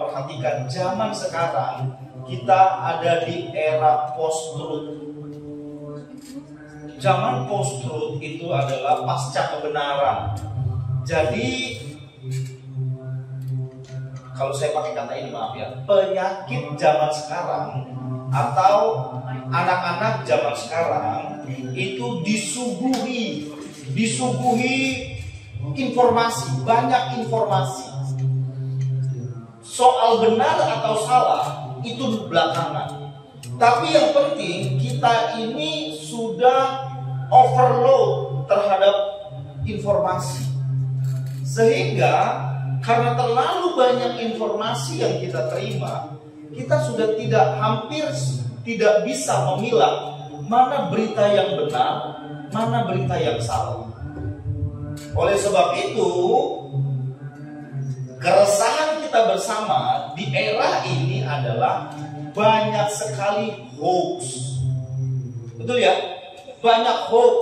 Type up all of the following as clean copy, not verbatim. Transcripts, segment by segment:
perhatikan zaman sekarang, kita ada di era post-truth. Zaman post-truth itu adalah pasca kebenaran. Jadi kalau saya pakai kata ini, maaf ya, penyakit zaman sekarang atau anak-anak zaman sekarang itu disuguhi informasi, banyak informasi. Soal benar atau salah itu belakangan. Tapi yang penting kita ini sudah overload terhadap informasi. Sehingga karena terlalu banyak informasi yang kita terima, kita sudah hampir tidak bisa memilah mana berita yang benar, mana berita yang salah. Oleh sebab itu, keresahan kita bersama di era ini adalah banyak sekali hoax. Betul ya? Banyak hoax.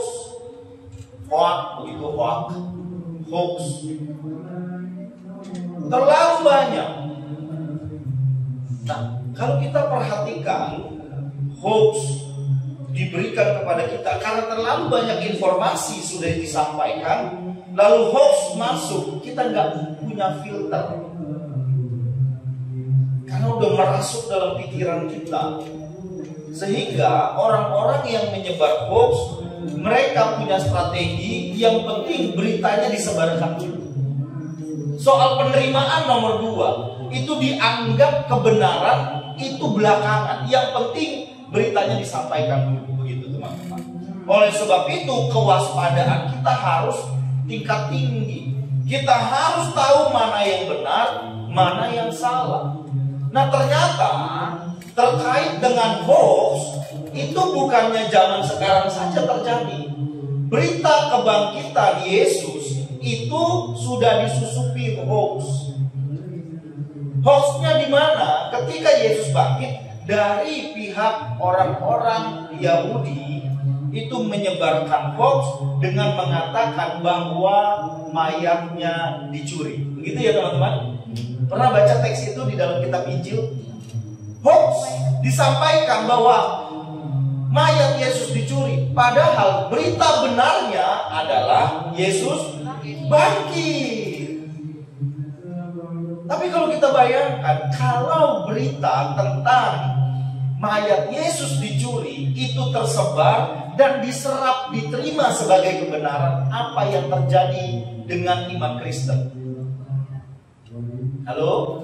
Hoax. Terlalu banyak. Nah, kalau kita perhatikan, hoax diberikan kepada kita karena terlalu banyak informasi sudah disampaikan, lalu hoax masuk, kita nggak punya filter karena udah merasuk dalam pikiran kita. Sehingga orang-orang yang menyebar hoax, mereka punya strategi, yang penting beritanya disebarkan dulu. Soal penerimaan nomor 2, itu dianggap kebenaran, itu belakangan. Yang penting beritanya disampaikan dulu, begitu teman-teman. Oleh sebab itu kewaspadaan kita harus tingkat tinggi. Kita harus tahu mana yang benar, mana yang salah. Nah, ternyata terkait dengan hoax itu bukannya zaman sekarang saja terjadi. Berita kebangkitan Yesus itu sudah disusupi hoax. Hoaxnya di mana? Ketika Yesus bangkit, dari pihak orang-orang Yahudi itu menyebarkan hoax dengan mengatakan bahwa mayatnya dicuri. Begitu ya teman-teman? Pernah baca teks itu di dalam kitab Injil? Hoax disampaikan bahwa mayat Yesus dicuri, padahal berita benarnya adalah Yesus bangkit. Tapi kalau kita bayangkan, kalau berita tentang mayat Yesus dicuri itu tersebar dan diserap, diterima sebagai kebenaran, apa yang terjadi dengan iman Kristen? Halo?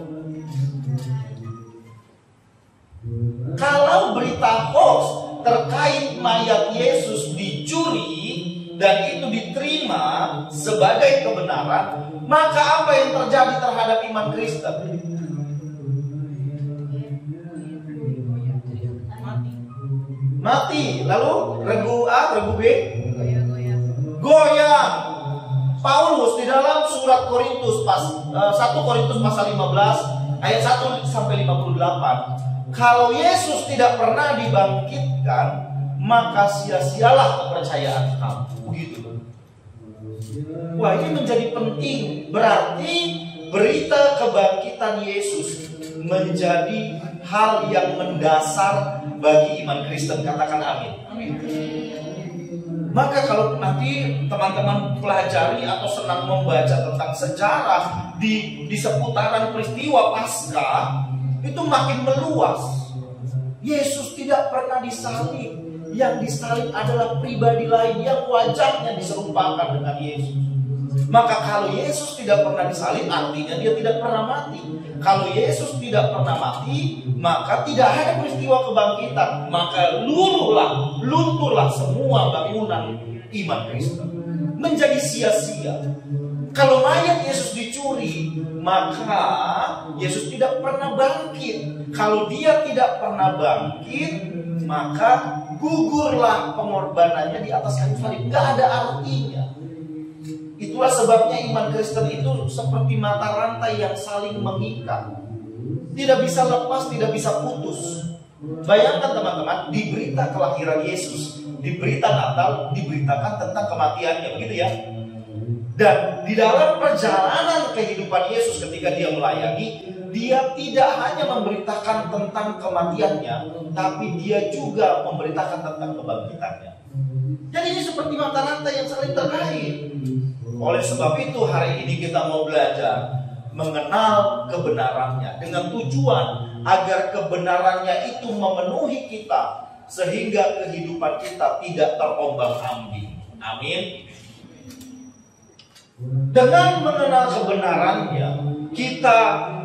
Kalau berita hoax terkait mayat Yesus dicuri dan itu diterima sebagai kebenaran, maka apa yang terjadi terhadap iman Kristen? Mati. Lalu regu A, regu B? Goyang. Paulus di dalam surat Korintus 1 Korintus pasal 15 ayat 1 sampai 58. Kalau Yesus tidak pernah dibangkitkan, maka sia-sialah kepercayaan kamu. Begitu. Wah, ini menjadi penting. Berarti berita kebangkitan Yesus menjadi hal yang mendasar bagi iman Kristen. Katakan amin. Amin. Maka kalau nanti teman-teman pelajari atau senang membaca tentang sejarah di seputaran peristiwa Paskah, itu makin meluas. Yesus tidak pernah disalib. Yang disalib adalah pribadi lain yang wajahnya diserupakan dengan Yesus. Maka kalau Yesus tidak pernah disalib, artinya dia tidak pernah mati. Kalau Yesus tidak pernah mati, maka tidak ada peristiwa kebangkitan. Maka lunturlah semua bangunan iman Kristen. Menjadi sia-sia. Kalau mayat Yesus dicuri, maka Yesus tidak pernah bangkit. Kalau dia tidak pernah bangkit, maka gugurlah pengorbanannya di atas kayu salib. Gak ada artinya. Itulah sebabnya iman Kristen itu seperti mata rantai yang saling mengikat. Tidak bisa lepas, tidak bisa putus. Bayangkan teman-teman, di berita kelahiran Yesus, di berita Natal, diberitakan tentang kematiannya, begitu ya. Dan di dalam perjalanan kehidupan Yesus ketika dia melayani, dia tidak hanya memberitakan tentang kematiannya, tapi dia juga memberitakan tentang kebangkitannya. Jadi ini seperti mata rantai yang saling terkait. Oleh sebab itu hari ini kita mau belajar mengenal kebenarannya dengan tujuan agar kebenarannya itu memenuhi kita sehingga kehidupan kita tidak terombang-ambing. Amin. Dengan mengenal kebenarannya,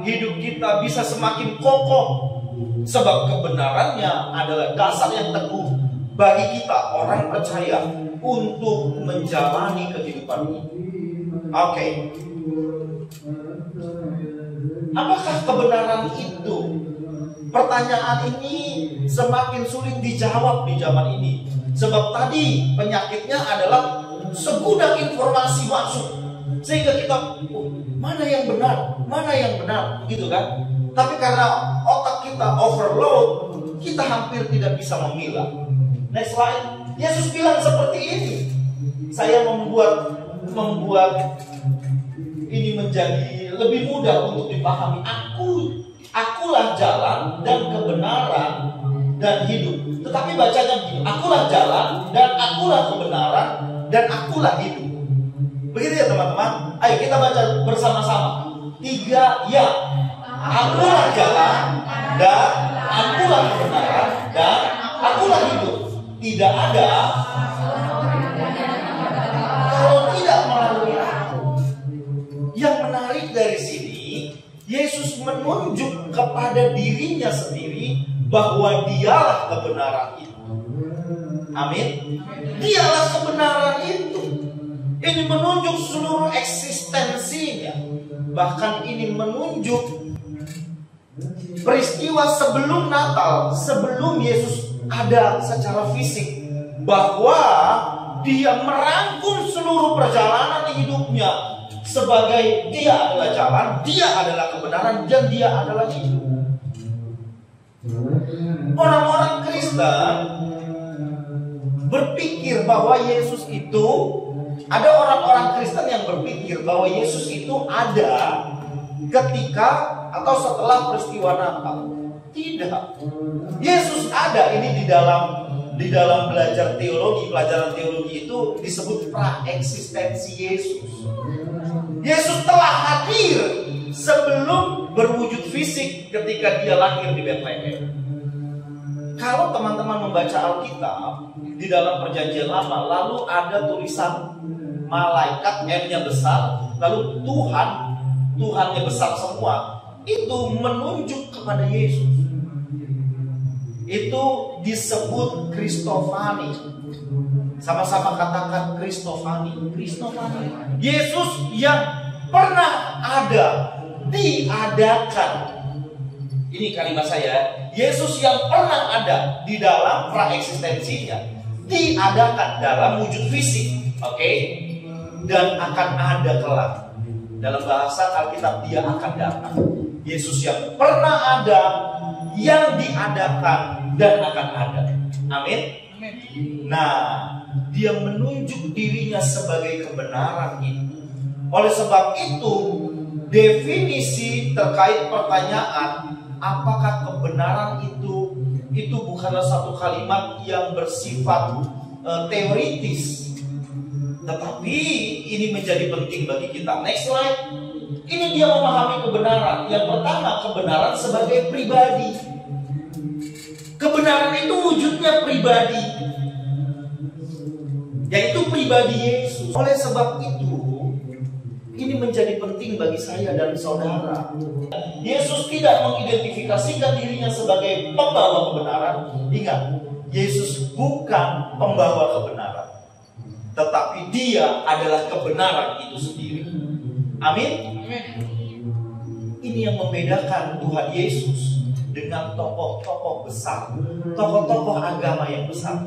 hidup kita bisa semakin kokoh, sebab kebenarannya adalah dasar yang teguh bagi kita orang percaya untuk menjalani kehidupan ini. Oke. Apakah kebenaran itu? Pertanyaan ini semakin sulit dijawab di zaman ini. Sebab tadi penyakitnya adalah segudang informasi masuk, sehingga kita mana yang benar, gitu kan? Tapi karena otak kita overload, kita hampir tidak bisa memilah. Next slide. Yesus bilang seperti ini. Saya membuat ini menjadi lebih mudah untuk dipahami. Akulah jalan dan kebenaran dan hidup. Tetapi bacanya begini, akulah jalan dan akulah kebenaran dan akulah hidup. Begitu ya teman-teman. Ayo kita baca bersama-sama. 3 ya. Akulah jalan dan akulah kebenaran dan akulah hidup. Tidak ada kalau tidak melalui aku. Yang menarik dari sini, Yesus menunjuk kepada dirinya sendiri bahwa dialah kebenaran itu. Amin. Dialah kebenaran itu. Ini menunjuk seluruh eksistensinya. Bahkan ini menunjuk peristiwa sebelum Natal, sebelum Yesus ada secara fisik, bahwa dia merangkum seluruh perjalanan hidupnya sebagai dia adalah jalan, dia adalah kebenaran, dan dia adalah hidup. Orang-orang Kristen berpikir bahwa Yesus itu, ada orang-orang Kristen yang berpikir bahwa Yesus itu ada ketika atau setelah peristiwa Natal. Tidak. Yesus ada ini di dalam belajar teologi, pelajaran teologi itu disebut praeksistensi Yesus. Yesus telah hadir sebelum berwujud fisik ketika dia lahir di Betlehem. Kalau teman-teman membaca Alkitab di dalam Perjanjian Lama, lalu ada tulisan malaikat, M-nya besar, lalu Tuhannya besar semua, itu menunjuk kepada Yesus. Itu disebut Kristofani. Sama-sama katakan Kristofani. Yesus yang pernah ada, diadakan. Ini kalimat saya. Yesus yang pernah ada di dalam praeksistensinya, diadakan dalam wujud fisik, oke? Dan akan ada kelak. Dalam bahasa Alkitab, dia akan datang. Yesus yang pernah ada, yang diadakan, dan akan ada. Amin. Nah, dia menunjuk dirinya sebagai kebenaran itu. Oleh sebab itu, definisi terkait pertanyaan apakah kebenaran itu bukanlah satu kalimat yang bersifat teoritis, tetapi ini menjadi penting bagi kita. Next slide. Ini dia memahami kebenaran. Yang pertama, kebenaran sebagai pribadi. Kebenaran itu wujudnya pribadi, yaitu pribadi Yesus. Oleh sebab itu, ini menjadi penting bagi saya dan saudara. Yesus tidak mengidentifikasikan dirinya sebagai pembawa kebenaran. Ingat, Yesus bukan pembawa kebenaran, tetapi dia adalah kebenaran itu sendiri. Amin. Ini yang membedakan Tuhan Yesus dengan tokoh-tokoh besar, tokoh-tokoh agama yang besar.